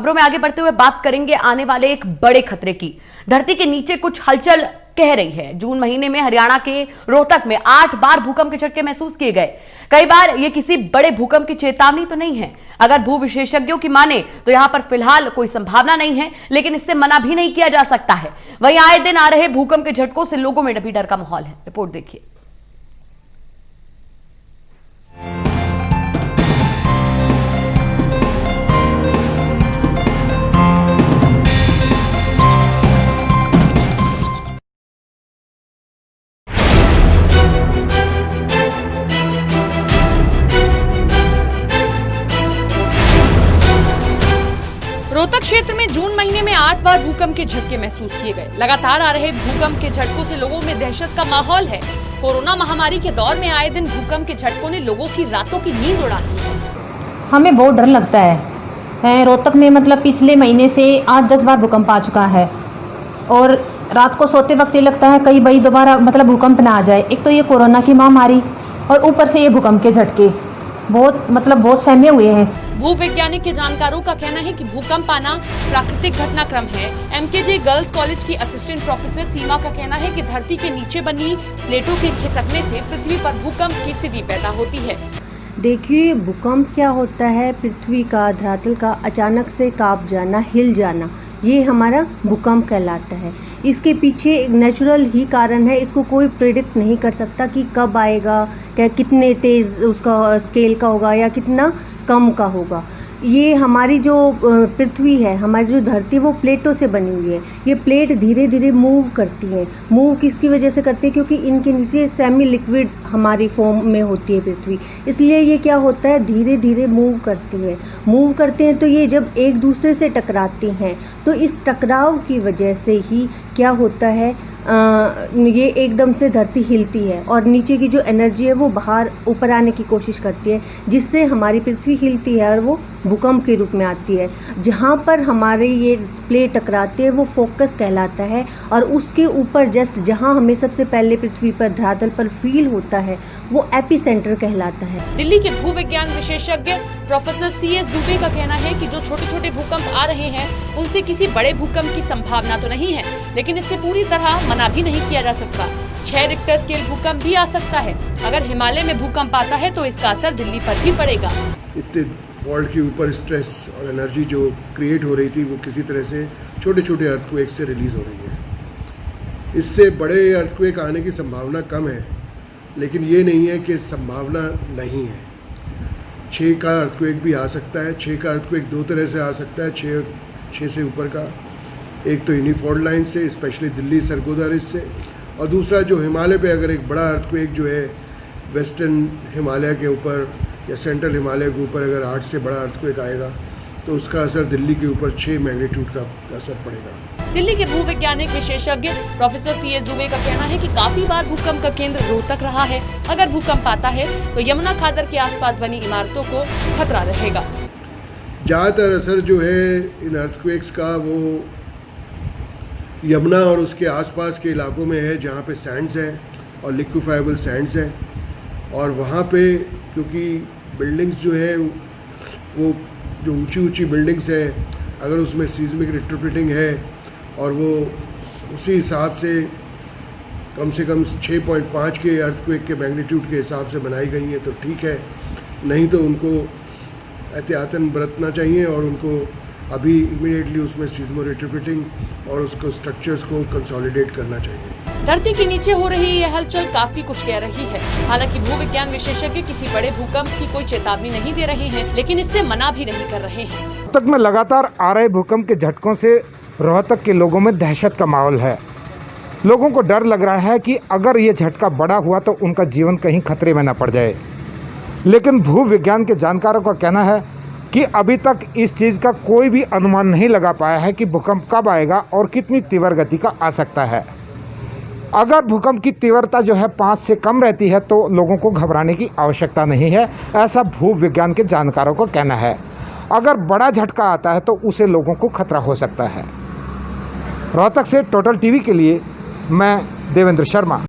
खबरों में आगे बढ़ते हुए बात करेंगे आने वाले एक बड़े खतरे की। धरती के नीचे कुछ हलचल कह रही है। जून महीने में हरियाणा के रोहतक में 8 बार भूकंप के झटके महसूस किए गए। कई बार ये किसी बड़े भूकंप की चेतावनी तो नहीं है। अगर भू विशेषज्ञों की माने तो यहां पर फिलहाल कोई संभावना नहीं है, लेकिन इससे मना भी नहीं किया जा सकता है। वहीं आए दिन आ रहे भूकंप के झटकों से लोगों में भी डर का माहौल है। रिपोर्ट देखिए। रोहतक क्षेत्र में जून महीने में 8 बार भूकंप के झटके महसूस किए गए। लगातार आ रहे भूकंप के झटकों से लोगों में दहशत का माहौल है। कोरोना महामारी के दौर में आए दिन भूकंप के झटकों ने लोगों की रातों की नींद उड़ा दी है। हमें बहुत डर लगता है। रोहतक में पिछले महीने से 8-10 बार भूकंप आ चुका है और रात को सोते वक्त ये लगता है कहीं भाई दोबारा भूकंप ना आ जाए। एक तो ये कोरोना की महामारी और ऊपर से ये भूकंप के झटके बहुत सहमे हुए हैं। भूवैज्ञानिक के जानकारों का कहना है कि भूकंप आना प्राकृतिक घटनाक्रम है। एमकेजे गर्ल्स कॉलेज की असिस्टेंट प्रोफेसर सीमा का कहना है कि धरती के नीचे बनी प्लेटों के खिसकने से पृथ्वी पर भूकंप की स्थिति पैदा होती है। देखिए, भूकंप क्या होता है? पृथ्वी का, धरातल का अचानक से कांप जाना, हिल जाना, ये हमारा भूकंप कहलाता है। इसके पीछे एक नेचुरल ही कारण है। इसको कोई प्रेडिक्ट नहीं कर सकता कि कब आएगा, क्या कितने तेज़ उसका स्केल का होगा या कितना कम का होगा। ये हमारी जो पृथ्वी है, हमारी जो धरती, वो प्लेटों से बनी हुई है। ये प्लेट धीरे धीरे मूव करती हैं। मूव किसकी वजह से करती है? क्योंकि इनके नीचे सेमी लिक्विड हमारी फॉर्म में होती है पृथ्वी, इसलिए ये क्या होता है, धीरे धीरे मूव करती है। मूव करते हैं तो ये जब एक दूसरे से टकराती हैं तो इस टकराव की वजह से ही क्या होता है, ये एकदम से धरती हिलती है और नीचे की जो एनर्जी है वो बाहर ऊपर आने की कोशिश करती है, जिससे हमारी पृथ्वी हिलती है और वो भूकंप के रूप में आती है। जहाँ पर हमारे ये प्लेट टकराते हैं वो फोकस कहलाता है और उसके ऊपर जस्ट जहाँ हमें सबसे पहले पृथ्वी पर, धरातल पर फील होता है, वो एपिसेंटर कहलाता है। दिल्ली के भूविज्ञान विशेषज्ञ प्रोफेसर CS दुबे का कहना है कि जो छोटे छोटे भूकंप आ रहे हैं उनसे किसी बड़े भूकंप की संभावना तो नहीं है, लेकिन इससे पूरी तरह मना भी नहीं किया जा सकता। 6 रिक्टर स्केल भूकंप भी आ सकता है। अगर हिमालय में भूकंप आता है तो इसका असर दिल्ली पर भी पड़ेगा। इतने फॉल्ट के ऊपर स्ट्रेस और एनर्जी जो क्रिएट हो रही थी वो किसी तरह से छोटे छोटे अर्थक्वेक से रिलीज हो रही है। इससे बड़े अर्थक्वेक आने की संभावना कम है, लेकिन ये नहीं है कि संभावना नहीं है। 6 का अर्थक्वेक भी आ सकता है। 6 का अर्थक्वेक 2 तरह से आ सकता है। 6 से ऊपर का, एक तो इन्हीं फॉल्ट लाइन से, स्पेशली दिल्ली सरगोदा रिज से, और दूसरा जो हिमालय पे अगर एक बड़ा अर्थक्वेक जो है वेस्टर्न हिमालय के ऊपर या सेंट्रल हिमालय के ऊपर अगर 8 से बड़ा अर्थक्वेक आएगा तो उसका असर दिल्ली के ऊपर 6 मैग्नीट्यूड का असर पड़ेगा। दिल्ली के भूविज्ञानिक विशेषज्ञ प्रोफेसर CS दुबे का कहना है कि काफी बार भूकंप का केंद्र रोहतक रहा है। अगर भूकंप आता है तो यमुना खादर के आसपास बनी इमारतों को खतरा रहेगा। ज़्यादातर असर जो है इन अर्थक्वेक्स का वो यमुना और उसके आसपास के इलाकों में है, जहाँ पे सैंड्स हैं और लिक्विफाइबल सैंड्स हैं, और वहाँ पे क्योंकि बिल्डिंग्स जो है वो जो ऊंची बिल्डिंग्स है, अगर उसमें सीज़मिक रिट्रोफिटिंग है और वो उसी हिसाब से कम 6.5 के अर्थक्वेक के मैग्नीट्यूड के हिसाब से बनाई गई हैं तो ठीक है, नहीं तो उनको एहतियातन बरतना चाहिए और उनको अभी इमीडिएटली उसमें सीज़मो रिट्रोफिटिंग और उसको स्ट्रक्चर्स को कंसोलिडेट करना चाहिए। धरती के नीचे हो रही यह हलचल काफी कुछ कह रही है। हालांकि भूविज्ञान विशेषज्ञ किसी बड़े भूकंप की कोई चेतावनी नहीं दे रहे हैं, लेकिन इससे मना भी नहीं कर रहे हैं। रोहतक में लगातार आ रहे भूकंप के झटकों से रोहतक के लोगों में दहशत का माहौल है। लोगों को डर लग रहा है कि अगर ये झटका बड़ा हुआ तो उनका जीवन कहीं खतरे में न पड़ जाए। लेकिन भूविज्ञान के जानकारों का कहना है कि अभी तक इस चीज़ का कोई भी अनुमान नहीं लगा पाया है कि भूकंप कब आएगा और कितनी तीव्र गति का आ सकता है। अगर भूकंप की तीव्रता जो है 5 से कम रहती है तो लोगों को घबराने की आवश्यकता नहीं है, ऐसा भूविज्ञान के जानकारों का कहना है। अगर बड़ा झटका आता है तो उसे लोगों को खतरा हो सकता है। रोहतक से टोटल टीवी के लिए मैं देवेंद्र शर्मा।